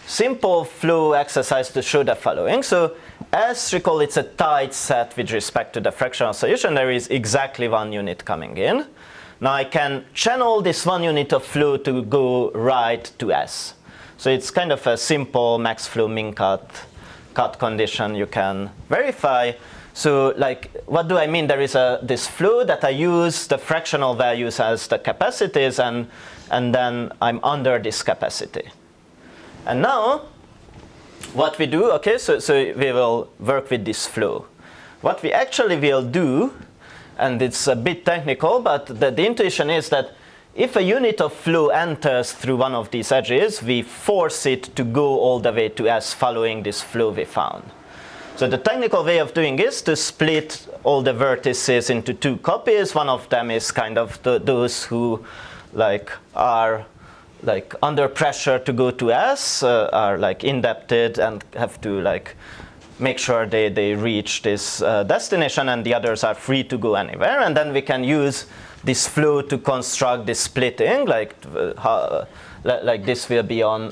simple flow exercise to show the following. So as recall, it's a tight set with respect to the fractional solution. There is exactly one unit coming in. Now I can channel this one unit of flow to go right to S. So it's kind of a simple max flow min cut condition you can verify. So like, what do I mean? There is this flow that I use the fractional values as the capacities, and then I'm under this capacity. And now, what we do, okay, so we will work with this flow. What we actually will do, and it's a bit technical, but the intuition is that if a unit of flow enters through one of these edges, we force it to go all the way to S following this flow we found. So the technical way of doing is to split all the vertices into two copies. One of them is kind of those who are under pressure to go to S, are indebted and have to make sure they reach this destination, and the others are free to go anywhere. And then we can use this flow to construct this splitting, like this will be on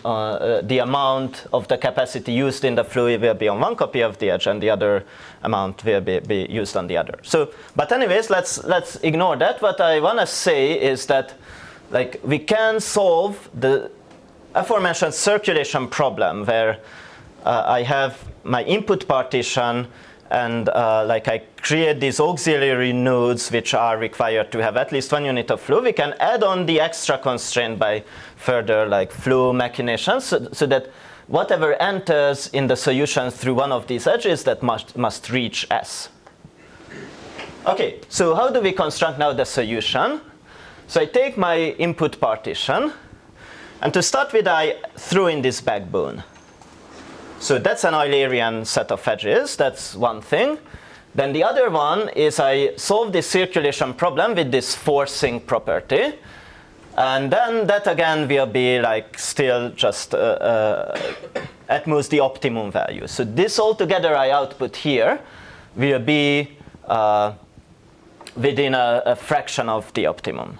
the amount of the capacity used in the flow will be on one copy of the edge, and the other amount will be used on the other. So, but anyways, let's ignore that. What I want to say is that we can solve the aforementioned circulation problem where I have my input partition, and I create these auxiliary nodes which are required to have at least one unit of flow. We can add on the extra constraint by further flow machinations, so that whatever enters in the solution through one of these edges, that must reach S. Okay, so how do we construct now the solution? So I take my input partition, and to start with, I throw in this backbone. So that's an Eulerian set of edges. That's one thing. Then the other one is I solve this circulation problem with this forcing property. And then that again will be still just at most the optimum value. So this altogether I output here will be within a fraction of the optimum.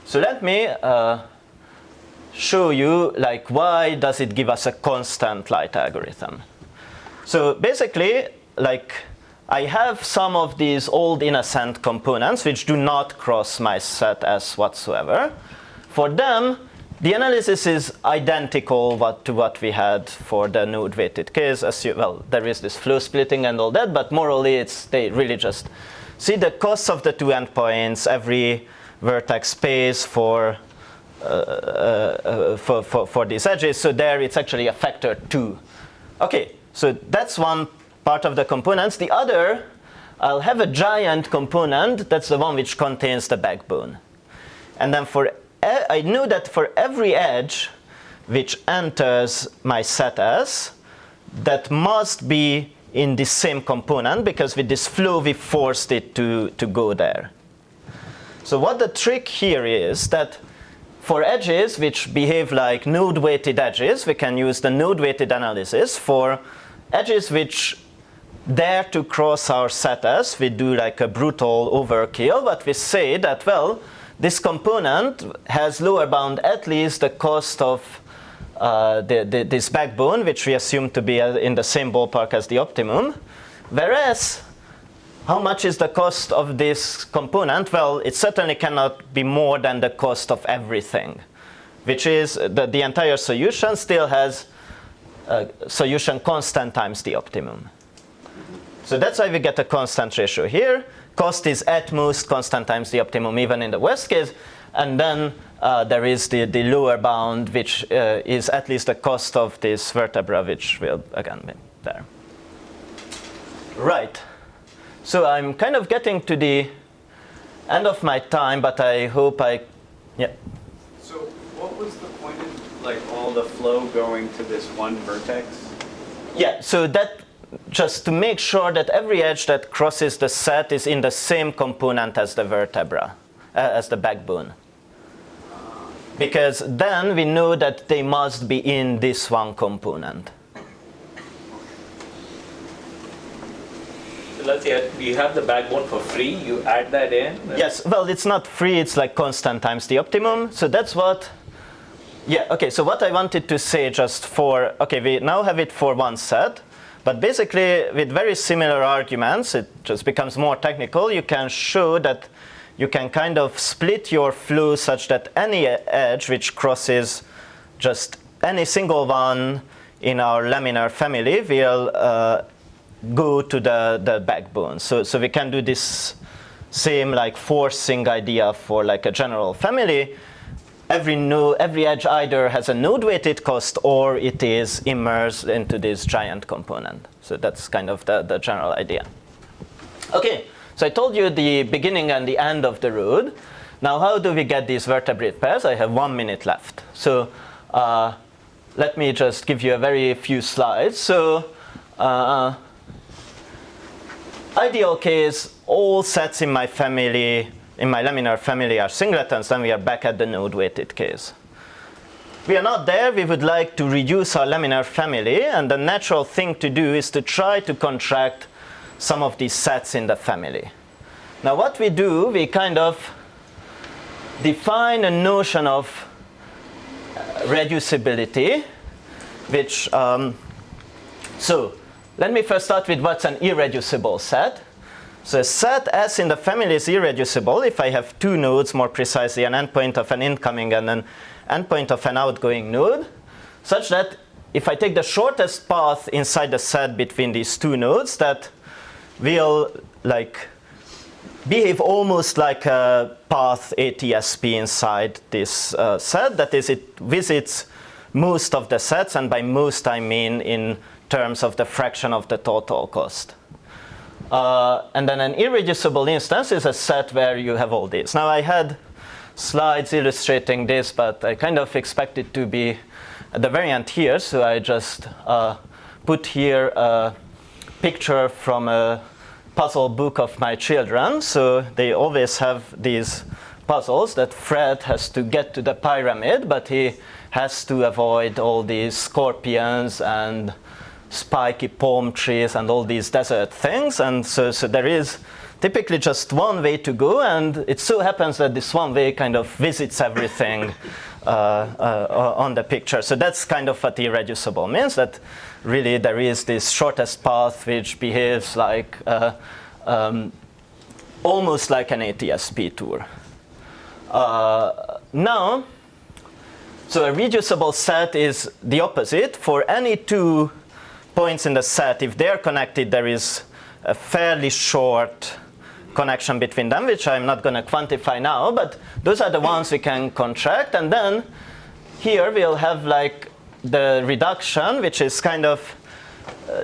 So let me show you like why does it give us a constant light algorithm. So basically, like I have some of these old innocent components which do not cross my set S whatsoever. For them, the analysis is identical to what we had for the node-weighted case. Well, there is this flow splitting and all that, but morally, they really just see the costs of the two endpoints, every vertex space for these edges. So there, it's actually a factor 2. Okay, so that's one part of the components. The other, I'll have a giant component. That's the one which contains the backbone. And then I knew that for every edge which enters my set S, that must be in the same component, because with this flow we forced it to go there. So what the trick here is that for edges which behave like node-weighted edges, we can use the node-weighted analysis. For edges which dare to cross our set S, we do like a brutal overkill, but we say that, well, this component has lower bound at least the cost of this backbone, which we assume to be in the same ballpark as the optimum. Whereas, how much is the cost of this component? Well, it certainly cannot be more than the cost of everything, which is the entire solution still has solution constant times the optimum. So that's why we get a constant ratio here. Cost is at most constant times the optimum, even in the worst case. And then there is the lower bound, which is at least the cost of this vertebra, which will, again, be there. Right. So I'm kind of getting to the end of my time, but I hope yeah. So what was the point of like all the flow going to this one vertex? Yeah, so that just to make sure that every edge that crosses the set is in the same component as the vertebra, as the backbone. Because then we know that they must be in this one component. So let's say you have the backbone for free, you add that in? Yes, well, it's not free, it's like constant times the optimum. So that's what, yeah, okay, so what I wanted to say just for, okay, we now have it for one set. But basically, with very similar arguments, it just becomes more technical. You can show that you can kind of split your flow such that any edge which crosses just any single one in our laminar family will go to the backbone. So we can do this same like forcing idea for like a general family. Every edge either has a node-weighted cost or it is immersed into this giant component. So that's kind of the general idea. Okay, so I told you the beginning and the end of the road. Now how do we get these vertebrate pairs? I have 1 minute left. So let me just give you a very few slides. So ideal case, all sets in my family, in my laminar family are singletons, then we are back at the node-weighted case. We are not there. We would like to reduce our laminar family, and the natural thing to do is to try to contract some of these sets in the family. Now what we do, we kind of define a notion of reducibility, which, so let me first start with what's an irreducible set. So a set S in the family is irreducible if I have two nodes, more precisely an endpoint of an incoming and an endpoint of an outgoing node, such that if I take the shortest path inside the set between these two nodes, that will like behave almost like a path ATSP inside this set. That is, it visits most of the sets, and by most I mean in terms of the fraction of the total cost. And then an irreducible instance is a set where you have all these. Now I had slides illustrating this, but I kind of expect it to be at the very end here, so I just put here a picture from a puzzle book of my children. So they always have these puzzles that Fred has to get to the pyramid, but he has to avoid all these scorpions and spiky palm trees and all these desert things. And so there is typically just one way to go, and it so happens that this one way kind of visits everything on the picture. So that's kind of what irreducible means, that really there is this shortest path which behaves like almost like an ATSP tour. Now, so a reducible set is the opposite. For any two points in the set, if they're connected, there is a fairly short connection between them, which I'm not going to quantify now, but those are the ones we can contract. And then here we'll have like the reduction, which is kind of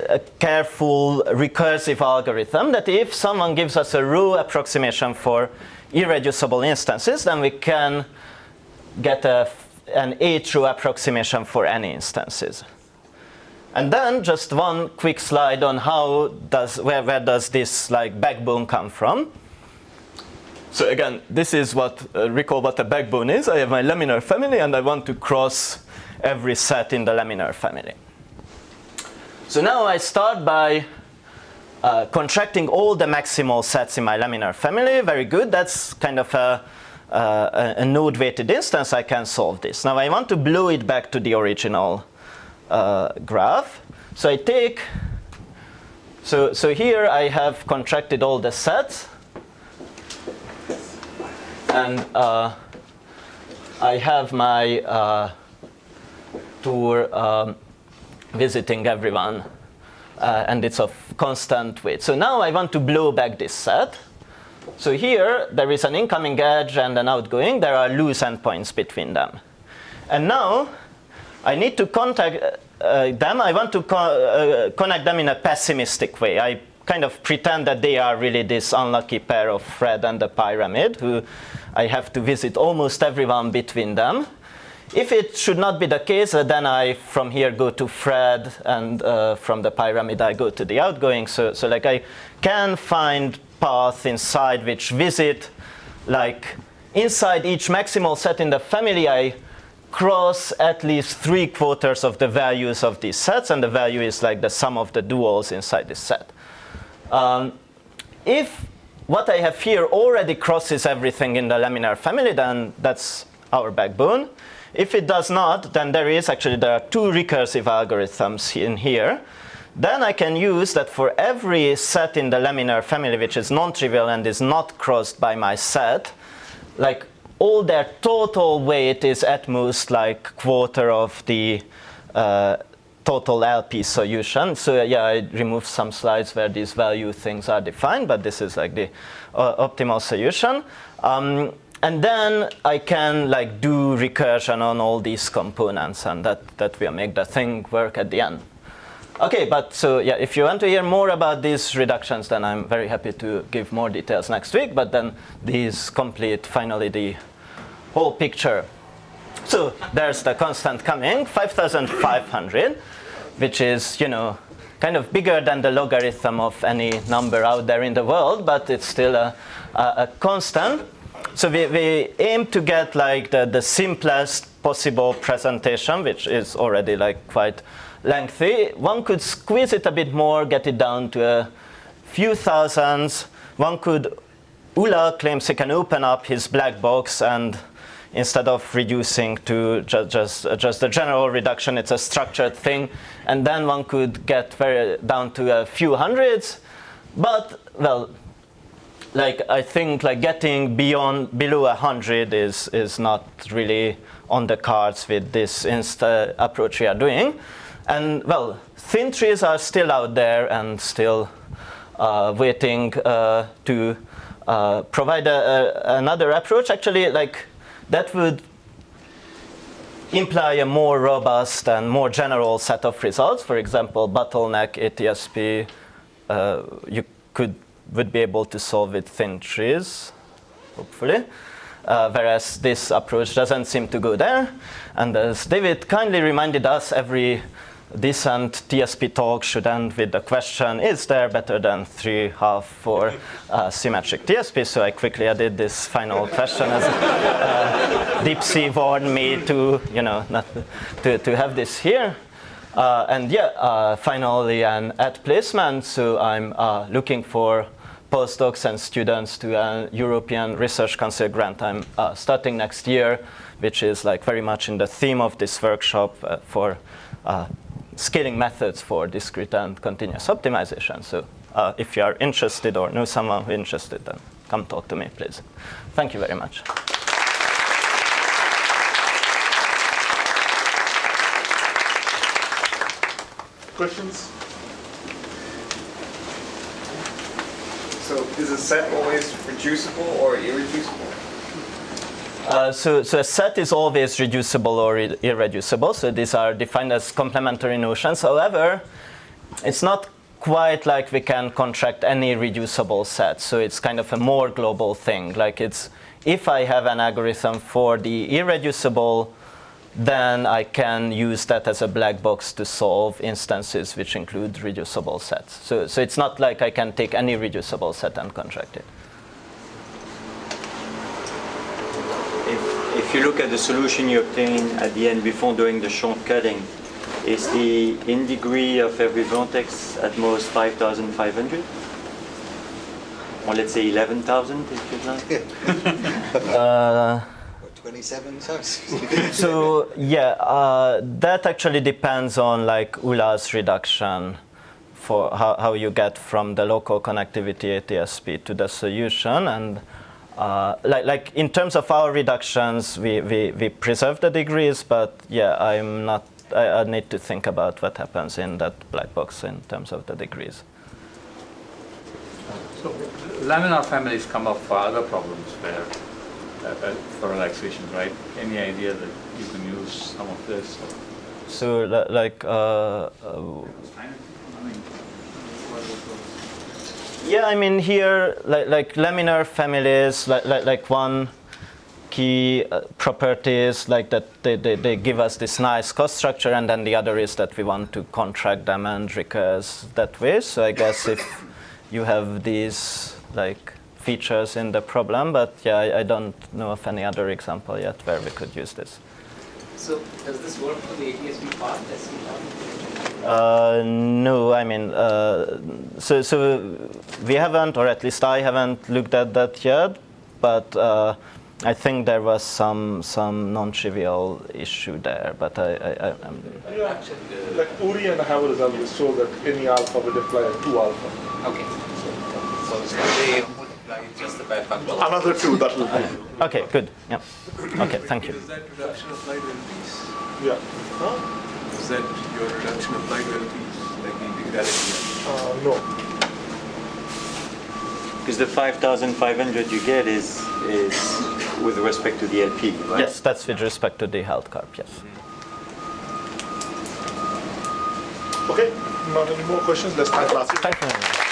a careful recursive algorithm, that if someone gives us a row approximation for irreducible instances, then we can get an h-row approximation for any instances. And then just one quick slide on where does this like backbone come from. So again, this is what, recall what a backbone is. I have my laminar family and I want to cross every set in the laminar family. So now I start by contracting all the maximal sets in my laminar family. Very good, that's kind of a node-weighted instance. I can solve this. Now I want to blow it back to the original graph. So I take, so here I have contracted all the sets, and I have my tour visiting everyone, and it's of constant weight. So now I want to blow back this set. So here there is an incoming edge and an outgoing. There are loose endpoints between them. And now I need to contact them. I want to connect them in a pessimistic way. I kind of pretend that they are really this unlucky pair of Fred and the pyramid, who I have to visit almost everyone between them. If it should not be the case, then I from here go to Fred, and from the pyramid I go to the outgoing. So like I can find paths inside which visit, like inside each maximal set in the family, I cross at least 3/4 of the values of these sets, and the value is like the sum of the duals inside this set. If what I have here already crosses everything in the laminar family, then that's our backbone. If it does not, then there are two recursive algorithms in here. Then I can use that for every set in the laminar family which is non-trivial and is not crossed by my set, like all their total weight is at most like 1/4 of the total LP solution. So yeah, I removed some slides where these value things are defined, but this is like the optimal solution. And then I can like do recursion on all these components, and that will make the thing work at the end. Okay, but so yeah, if you want to hear more about these reductions, then I'm very happy to give more details next week, but then these complete finally the whole picture. So there's the constant coming, 5,500, which is, you know, kind of bigger than the logarithm of any number out there in the world, but it's still a constant. So we aim to get like the simplest possible presentation, which is already like quite lengthy. One could squeeze it a bit more, get it down to a few thousands. One could, Ulla claims he can open up his black box, and instead of reducing to just the general reduction, it's a structured thing. And then one could get down to a few hundreds. But, well, like I think like getting below 100 is not really on the cards with this approach we are doing. And well, thin trees are still out there and still waiting to provide another approach. Actually, like that would imply a more robust and more general set of results. For example, bottleneck ATSP, you would be able to solve with thin trees, hopefully. Whereas this approach doesn't seem to go there. And as David kindly reminded us, every decent TSP talk should end with the question, is there better than 3/2 for symmetric TSP? So I quickly added this final question as Deep Sea warned me to, you know, not to have this here. And yeah, finally an at placement. So I'm looking for postdocs and students to a European Research Council grant I'm starting next year, which is like very much in the theme of this workshop for scaling methods for discrete and continuous optimization. So if you are interested or know someone who's interested, then come talk to me, please. Thank you very much. Questions? So is a set always reducible or irreducible? So a set is always reducible or irreducible. So these are defined as complementary notions. However, it's not quite like we can contract any reducible set. So it's kind of a more global thing. Like it's, if I have an algorithm for the irreducible, then I can use that as a black box to solve instances which include reducible sets. So it's not like I can take any reducible set and contract it. If you look at the solution you obtain at the end before doing the shortcutting, is the in degree of every vertex at most 5,500? Or let's say 11,000 if you'd like? 27 So yeah, that actually depends on like Ula's reduction for how you get from the local connectivity ATSP to the solution. And like in terms of our reductions, we preserve the degrees, but yeah, I need to think about what happens in that black box in terms of the degrees. So laminar families come up for other problems where for relaxation, right? Any idea that you can use some of this? Or? So like yeah, I mean here like laminar families, like one key property is like that they give us this nice cost structure, and then the other is that we want to contract them and recurse that way. So I guess if you have these like features in the problem, but yeah, I don't know of any other example yet where we could use this. So does this work for the ATSP part that's no, I mean, so we haven't, or at least I haven't looked at that yet, but I think there was some non-trivial issue there, but I'm like Uri and I have a result which show that any alpha will apply 2 alpha. okay. So they multiply just the bifactorial. Another 2 that will be. okay, good. Yeah. Okay, thank you. Is that reduction applied to LPs? Yeah. Is that your reduction applied to LPs, like the integrality? No. Because the 5,500 you get is with respect to the LP, right? Yes, that's with respect to the held carp, yes. Okay, not any more questions. Let's thank László. Thank you very much.